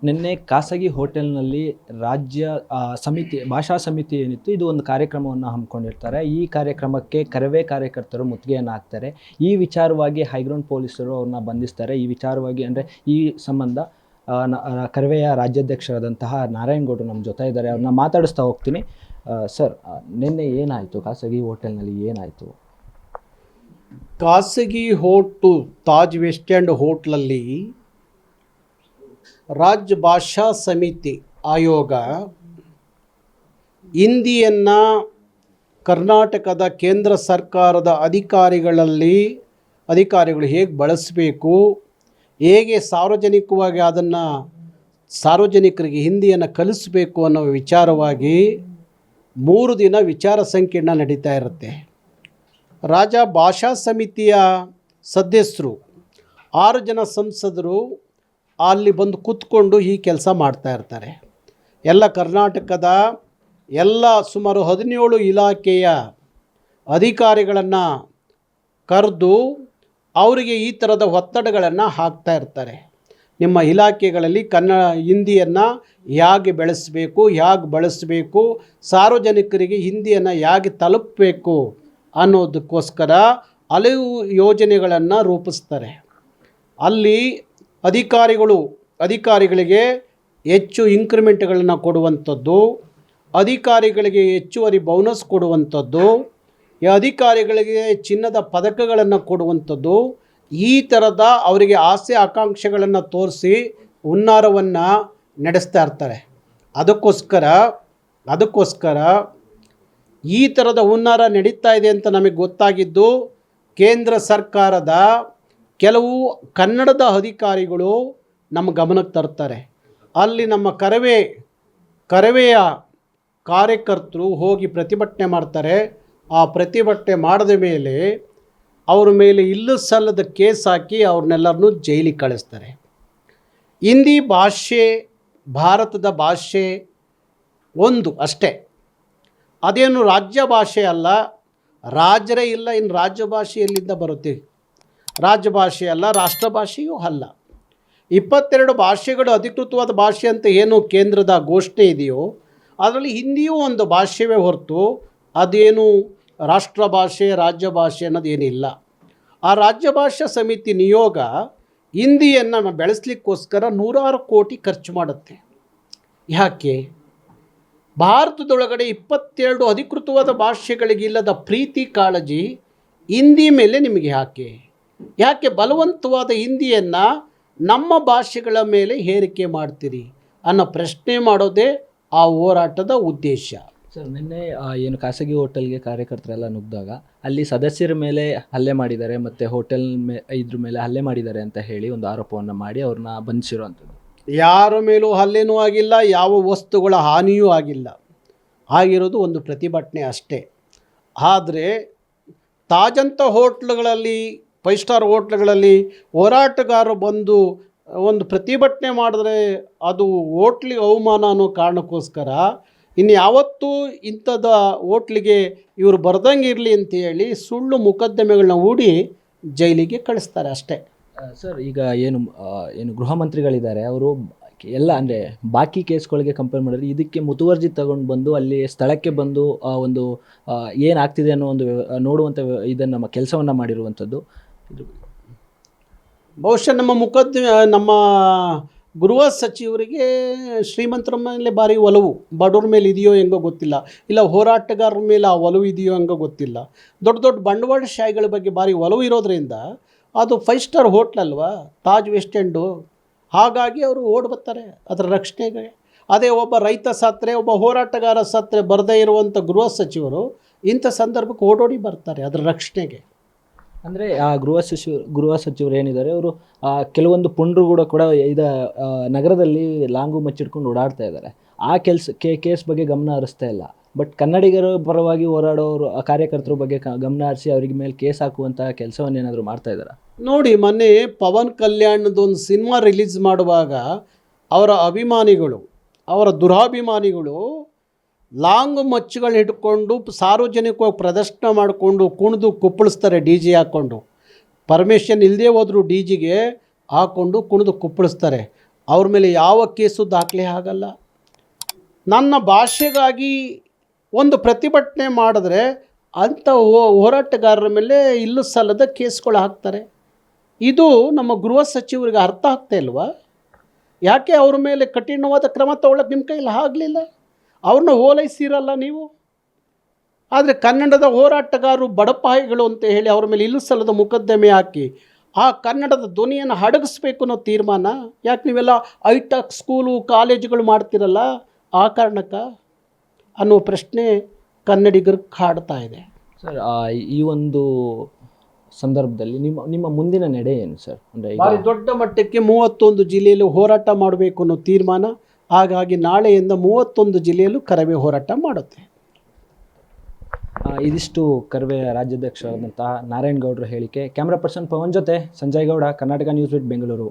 ನಿನ್ನೆ ಖಾಸಗಿ ಹೋಟೆಲ್ನಲ್ಲಿ ರಾಜ್ಯ ಸಮಿತಿ ಭಾಷಾ ಸಮಿತಿ ಏನಿತ್ತು ಇದು ಒಂದು ಕಾರ್ಯಕ್ರಮವನ್ನು ಹಮ್ಮಿಕೊಂಡಿರ್ತಾರೆ. ಈ ಕಾರ್ಯಕ್ರಮಕ್ಕೆ ಕರವೇ ಕಾರ್ಯಕರ್ತರು ಮುತ್ತಿಗೆಯನ್ನು ಹಾಕ್ತಾರೆ. ಈ ವಿಚಾರವಾಗಿ ಹೈಗ್ರೌಂಡ್ ಪೊಲೀಸರು ಅವ್ರನ್ನ ಬಂಧಿಸ್ತಾರೆ. ಈ ವಿಚಾರವಾಗಿ ಅಂದರೆ ಈ ಸಂಬಂಧ ಕರವೆಯ ರಾಜ್ಯಾಧ್ಯಕ್ಷರಾದಂತಹ ನಾರಾಯಣಗೌಡರು ನಮ್ಮ ಜೊತೆ ಇದ್ದಾರೆ. ಅವ್ರನ್ನ ಮಾತಾಡಿಸ್ತಾ ಹೋಗ್ತೀನಿ. ಸರ್, ನಿನ್ನೆ ಏನಾಯಿತು ಖಾಸಗಿ ಹೋಟೆಲ್ನಲ್ಲಿ ಏನಾಯಿತು? ಖಾಸಗಿ ತಾಜ್ ವೆಸ್ಟ್ ಎಂಡ್ ಹೋಟ್ಲಲ್ಲಿ ರಾಜ್ಯ ಭಾಷಾ ಸಮಿತಿ ಆಯೋಗ ಹಿಂದಿಯನ್ನು ಕರ್ನಾಟಕದ ಕೇಂದ್ರ ಸರ್ಕಾರದ ಅಧಿಕಾರಿಗಳು ಹೇಗೆ ಬಳಸಬೇಕು, ಹೇಗೆ ಸಾರ್ವಜನಿಕವಾಗಿ ಅದನ್ನು ಸಾರ್ವಜನಿಕರಿಗೆ ಹಿಂದಿಯನ್ನು ಕಲಿಸಬೇಕು ಅನ್ನೋ ವಿಚಾರವಾಗಿ 3 ದಿನ ವಿಚಾರ ಸಂಕಿರಣ ನಡೀತಾ ಇರುತ್ತೆ. ರಾಜ್ಯ ಭಾಷಾ ಸಮಿತಿಯ ಸದಸ್ಯರು 6 ಜನ ಸಂಸದರು ಅಲ್ಲಿ ಬಂದು ಕೂತ್ಕೊಂಡು ಈ ಕೆಲಸ ಮಾಡ್ತಾ ಇರ್ತಾರೆ. ಎಲ್ಲ ಕರ್ನಾಟಕದ ಸುಮಾರು 17 ಇಲಾಖೆಯ ಅಧಿಕಾರಿಗಳನ್ನು ಕರೆದು ಅವರಿಗೆ ಈ ಥರದ ಒತ್ತಡಗಳನ್ನು ಹಾಕ್ತಾ ಇರ್ತಾರೆ. ನಿಮ್ಮ ಇಲಾಖೆಗಳಲ್ಲಿ ಹಿಂದಿಯನ್ನು ಹೇಗೆ ಬಳಸಬೇಕು, ಸಾರ್ವಜನಿಕರಿಗೆ ಹಿಂದಿಯನ್ನು ಹೇಗೆ ತಲುಪಬೇಕು ಅನ್ನೋದಕ್ಕೋಸ್ಕರ ಹಲವು ಯೋಜನೆಗಳನ್ನು ರೂಪಿಸ್ತಾರೆ. ಅಲ್ಲಿ ಅಧಿಕಾರಿಗಳಿಗೆ ಹೆಚ್ಚು ಇಂಕ್ರಿಮೆಂಟ್ಗಳನ್ನು ಕೊಡುವಂಥದ್ದು, ಅಧಿಕಾರಿಗಳಿಗೆ ಹೆಚ್ಚುವರಿ ಬೋನಸ್ ಕೊಡುವಂಥದ್ದು, ಅಧಿಕಾರಿಗಳಿಗೆ ಚಿನ್ನದ ಪದಕಗಳನ್ನು ಕೊಡುವಂಥದ್ದು, ಈ ಥರದ ಅವರಿಗೆ ಆಸೆ ಆಕಾಂಕ್ಷೆಗಳನ್ನು ತೋರಿಸಿ ಹುನ್ನಾರವನ್ನು ನಡೆಸ್ತಾ ಇರ್ತಾರೆ. ಅದಕ್ಕೋಸ್ಕರ ಈ ಥರದ ಹುನ್ನಾರ ನಡೀತಾ ಇದೆ ಅಂತ ನಮಗೆ ಗೊತ್ತಾಗಿದ್ದು ಕೇಂದ್ರ ಸರ್ಕಾರದ ಕೆಲವು ಕನ್ನಡದ ಅಧಿಕಾರಿಗಳು ನಮ್ಮ ಗಮನಕ್ಕೆ ತರ್ತಾರೆ. ಅಲ್ಲಿ ನಮ್ಮ ಕರವೆಯ ಕಾರ್ಯಕರ್ತರು ಹೋಗಿ ಪ್ರತಿಭಟನೆ ಮಾಡ್ತಾರೆ. ಆ ಪ್ರತಿಭಟನೆ ಮಾಡಿದ ಮೇಲೆ ಅವ್ರ ಮೇಲೆ ಇಲ್ಲೂ ಸಲ್ಲದ ಕೇಸ್ ಹಾಕಿ ಅವ್ರನ್ನೆಲ್ಲರನ್ನೂ ಜೈಲಿಗೆ ಕಳಿಸ್ತಾರೆ. ಹಿಂದಿ ಭಾಷೆ ಭಾರತದ ಭಾಷೆ ಒಂದು ಅಷ್ಟೇ, ಅದೇನು ರಾಜ್ಯ ಭಾಷೆ ಅಲ್ಲ. ರಾಜರೇ ಇಲ್ಲ, ಇನ್ನು ರಾಜ್ಯ ಭಾಷೆ ಎಲ್ಲಿಂದ ಬರುತ್ತೆ? ರಾಜ್ಯ ಭಾಷೆ ಅಲ್ಲ, ರಾಷ್ಟ್ರ ಭಾಷೆಯೂ ಅಲ್ಲ. 22 ಭಾಷೆಗಳು ಅಧಿಕೃತವಾದ ಭಾಷೆ ಅಂತ ಏನು ಕೇಂದ್ರದ ಘೋಷಣೆ ಇದೆಯೋ ಅದರಲ್ಲಿ ಹಿಂದಿಯೂ ಒಂದು ಭಾಷೆವೇ ಹೊರತು ಅದೇನು ರಾಷ್ಟ್ರ ಭಾಷೆ ರಾಜ್ಯ ಭಾಷೆ ಅನ್ನೋದೇನಿಲ್ಲ. ಆ ರಾಜ್ಯ ಭಾಷಾ ಸಮಿತಿ ನಿಯೋಗ ಹಿಂದಿಯನ್ನು ಬೆಳೆಸಲಿಕ್ಕೋಸ್ಕರ 100 ಕೋಟಿ ಖರ್ಚು ಮಾಡುತ್ತೆ. ಯಾಕೆ? ಭಾರತದೊಳಗಡೆ 22 ಅಧಿಕೃತವಾದ ಭಾಷೆಗಳಿಗಿಲ್ಲದ ಪ್ರೀತಿ ಕಾಳಜಿ ಹಿಂದಿ ಮೇಲೆ ನಿಮಗೆ ಯಾಕೆ ಬಲವಂತವಾದ ಹಿಂದಿಯನ್ನು ನಮ್ಮ ಭಾಷೆಗಳ ಮೇಲೆ ಹೇರಿಕೆ ಮಾಡ್ತೀರಿ ಅನ್ನೋ ಪ್ರಶ್ನೆ ಮಾಡೋದೇ ಆ ಹೋರಾಟದ ಉದ್ದೇಶ. ಸರ್, ನಿನ್ನೆ ಏನು ಖಾಸಗಿ ಹೋಟೆಲ್ಗೆ ಕಾರ್ಯಕರ್ತರೆಲ್ಲ ನುಗ್ಗಿದಾಗ ಅಲ್ಲಿ ಸದಸ್ಯರ ಮೇಲೆ ಹಲ್ಲೆ ಮಾಡಿದ್ದಾರೆ ಮತ್ತು ಹೋಟೆಲ್ ಇದ್ರ ಮೇಲೆ ಹಲ್ಲೆ ಮಾಡಿದ್ದಾರೆ ಅಂತ ಹೇಳಿ ಒಂದು ಆರೋಪವನ್ನು ಮಾಡಿ ಅವ್ರನ್ನ ಬಂಧಿಸಿರುವಂಥದ್ದು. ಯಾರ ಮೇಲೂ ಹಲ್ಲೆನೂ ಆಗಿಲ್ಲ, ಯಾವ ವಸ್ತುಗಳ ಹಾನಿಯೂ ಆಗಿರೋದು ಒಂದು ಪ್ರತಿಭಟನೆ ಅಷ್ಟೇ. ಆದರೆ ತಾಜಂಥ ಹೋಟ್ಲುಗಳಲ್ಲಿ 5 ಸ್ಟಾರ್ ಹೋಟ್ಲುಗಳಲ್ಲಿ ಹೋರಾಟಗಾರರು ಬಂದು ಒಂದು ಪ್ರತಿಭಟನೆ ಮಾಡಿದ್ರೆ ಅದು ಹೋಟ್ಲಿಗೆ ಅವಮಾನ ಅನ್ನೋ ಕಾರಣಕ್ಕೋಸ್ಕರ ಇನ್ನು ಯಾವತ್ತೂ ಇಂಥದ ಹೋಟ್ಲಿಗೆ ಇವರು ಬರ್ದಂಗೆ ಇರಲಿ ಅಂತೇಳಿ ಸುಳ್ಳು ಮುಕದ್ದಮೆಗಳನ್ನ ಹೂಡಿ ಜೈಲಿಗೆ ಕಳಿಸ್ತಾರೆ ಅಷ್ಟೇ. ಸರ್, ಈಗ ಏನು ಗೃಹ ಮಂತ್ರಿಗಳಿದ್ದಾರೆ ಅವರು ಎಲ್ಲ ಅಂದರೆ ಬಾಕಿ ಕೇಸ್ಗಳಿಗೆ ಕಂಪೇರ್ ಮಾಡಿದ್ರೆ ಇದಕ್ಕೆ ಮುತುವರ್ಜಿ ತಗೊಂಡು ಬಂದು ಅಲ್ಲಿ ಸ್ಥಳಕ್ಕೆ ಬಂದು ಒಂದು ಏನಾಗ್ತಿದೆ ಅನ್ನೋ ಒಂದು ನೋಡುವಂಥ ಇದನ್ನು ನಮ್ಮ ಕೆಲಸವನ್ನು ಮಾಡಿರುವಂಥದ್ದು. ಬಹುಶಃ ನಮ್ಮ ಗೃಹ ಸಚಿವರಿಗೆ ಶ್ರೀಮಂತರ ಮೇಲೆ ಭಾರಿ ಒಲವು, ಬಡವ್ರ ಮೇಲೆ ಇದೆಯೋ ಹೆಂಗೋ ಗೊತ್ತಿಲ್ಲ, ಇಲ್ಲ ಹೋರಾಟಗಾರರ ಮೇಲೆ ಆ ಒಲವು ಇದೆಯೋ ಹೆಂಗೋ ಗೊತ್ತಿಲ್ಲ. ದೊಡ್ಡ ಬಂಡವಾಳಶಾಹಿಗಳ ಬಗ್ಗೆ ಭಾರಿ ಒಲವು ಇರೋದ್ರಿಂದ ಅದು 5 ಸ್ಟಾರ್ ಹೋಟ್ಲ್ ಅಲ್ವಾ, ತಾಜ್ ವೆಸ್ಟ್ ಎಂಡು, ಹಾಗಾಗಿ ಅವರು ಓಡಿ ಬರ್ತಾರೆ ಅದರ ರಕ್ಷಣೆಗೆ. ಅದೇ ಒಬ್ಬ ರೈತ ಸತ್ತರೆ, ಒಬ್ಬ ಹೋರಾಟಗಾರ ಸತ್ತರೆ ಬರದೇ ಇರುವಂಥ ಗೃಹ ಸಚಿವರು ಇಂಥ ಸಂದರ್ಭಕ್ಕೆ ಓಡೋಡಿ ಬರ್ತಾರೆ ಅದರ ರಕ್ಷಣೆಗೆ. ಅಂದರೆ ಆ ಗೃಹ ಸಚಿವರು ಏನಿದ್ದಾರೆ ಅವರು ಕೆಲವೊಂದು ಪುಂಡ್ರುಗಳು ಕೂಡ ನಗರದಲ್ಲಿ ಲಾಂಗು ಮಚ್ಚಿಡ್ಕೊಂಡು ಓಡಾಡ್ತಾ ಇದ್ದಾರೆ. ಆ ಕೇಸ್ ಬಗ್ಗೆ ಗಮನ ಹರಿಸ್ತಾ ಇಲ್ಲ. ಬಟ್ ಕನ್ನಡಿಗರ ಪರವಾಗಿ ಹೋರಾಡೋರು ಕಾರ್ಯಕರ್ತರ ಬಗ್ಗೆ ಗಮನ ಹರಿಸಿ ಅವರಿಗೆ ಮೇಲೆ ಕೇಸ್ ಹಾಕುವಂಥ ಕೆಲಸವನ್ನು ಏನಾದರೂ ಮಾಡ್ತಾ ಇದ್ದಾರೆ. ನೋಡಿ, ಮೊನ್ನೆ ಪವನ್ ಕಲ್ಯಾಣ್ದೊಂದು ಸಿನಿಮಾ ರಿಲೀಸ್ ಮಾಡುವಾಗ ಅವರ ದುರಾಭಿಮಾನಿಗಳು ಲಾಂಗ್ ಮಚ್ಚುಗಳನ್ನ ಇಟ್ಕೊಂಡು ಸಾರ್ವಜನಿಕವಾಗಿ ಪ್ರದರ್ಶನ ಮಾಡಿಕೊಂಡು ಕುಣಿದು ಕುಪ್ಪಳಿಸ್ತಾರೆ. ಡಿ ಜೆ ಹಾಕ್ಕೊಂಡು, ಪರ್ಮಿಷನ್ ಇಲ್ಲದೆ ಹೋದ್ರು ಡಿ ಜಿಗೆ ಹಾಕ್ಕೊಂಡು ಕುಣಿದು ಕುಪ್ಪಳಿಸ್ತಾರೆ. ಅವ್ರ ಮೇಲೆ ಯಾವ ಕೇಸು ದಾಖಲೆ ಆಗಲ್ಲ. ನನ್ನ ಭಾಷೆಗಾಗಿ ಒಂದು ಪ್ರತಿಭಟನೆ ಮಾಡಿದ್ರೆ ಅಂಥ ಹೋರಾಟಗಾರರ ಮೇಲೆ ಇಲ್ಲೂ ಸಲ್ಲದ ಕೇಸ್ಗಳು ಹಾಕ್ತಾರೆ. ಇದು ನಮ್ಮ ಗೃಹ ಸಚಿವರಿಗೆ ಅರ್ಥ ಆಗ್ತಾ ಇಲ್ವಾ? ಯಾಕೆ ಅವ್ರ ಮೇಲೆ ಕಠಿಣವಾದ ಕ್ರಮ ತಗೊಳ್ಳೋಕೆ ನಿಮ್ಮ ಕೈಯಲ್ಲಿ ಆಗಲಿಲ್ಲ? ಅವ್ರನ್ನ ಓಲೈಸಿರಲ್ಲ ನೀವು. ಆದರೆ ಕನ್ನಡದ ಹೋರಾಟಗಾರರು ಬಡಪಾಯಿಗಳು ಅಂತ ಹೇಳಿ ಅವ್ರ ಮೇಲೆ ಇಲ್ಲೂ ಸಲ್ಲದ ಮೊಕದ್ದಮೆ ಹಾಕಿ ಆ ಕನ್ನಡದ ಧ್ವನಿಯನ್ನು ಅಡಗಿಸ್ಬೇಕು ಅನ್ನೋ ತೀರ್ಮಾನ ಯಾಕೆ ನೀವೆಲ್ಲ ಹೈಟೆಕ್ ಸ್ಕೂಲು ಕಾಲೇಜುಗಳು ಮಾಡ್ತಿರಲ್ಲ ಆ ಕಾರಣಕ್ಕೆ ಅನ್ನೋ ಪ್ರಶ್ನೆ ಕನ್ನಡಿಗರಿಗೆ ಕಾಡ್ತಾ ಇದೆ. ಸರ್, ಈ ಒಂದು ಸಂದರ್ಭದಲ್ಲಿ ನಿಮ್ಮ ಮುಂದಿನ ನಡೆ ಏನು ಸರ್? ಅಂದರೆ ಭಾರಿ ದೊಡ್ಡ ಮಟ್ಟಕ್ಕೆ 31 ಜಿಲ್ಲೆಯಲ್ಲೂ ಹೋರಾಟ ಮಾಡಬೇಕು ಅನ್ನೋ ತೀರ್ಮಾನ. ಹಾಗಾಗಿ ನಾಳೆಯಿಂದ 31 ಜಿಲ್ಲೆಯಲ್ಲೂ ಕರವೇ ಹೋರಾಟ ಮಾಡುತ್ತೆ. ಇದಿಷ್ಟು ಕರವೇ ರಾಜ್ಯಾಧ್ಯಕ್ಷರಾದಂತಹ ನಾರಾಯಣಗೌಡರ ಹೇಳಿಕೆ. ಕ್ಯಾಮ್ರಾ ಪರ್ಸನ್ ಪವನ್ ಜೊತೆ ಸಂಜಯ್ ಗೌಡ, ಕರ್ನಾಟಕ ನ್ಯೂಸ್ ವಿತ್ ಬೆಂಗಳೂರು.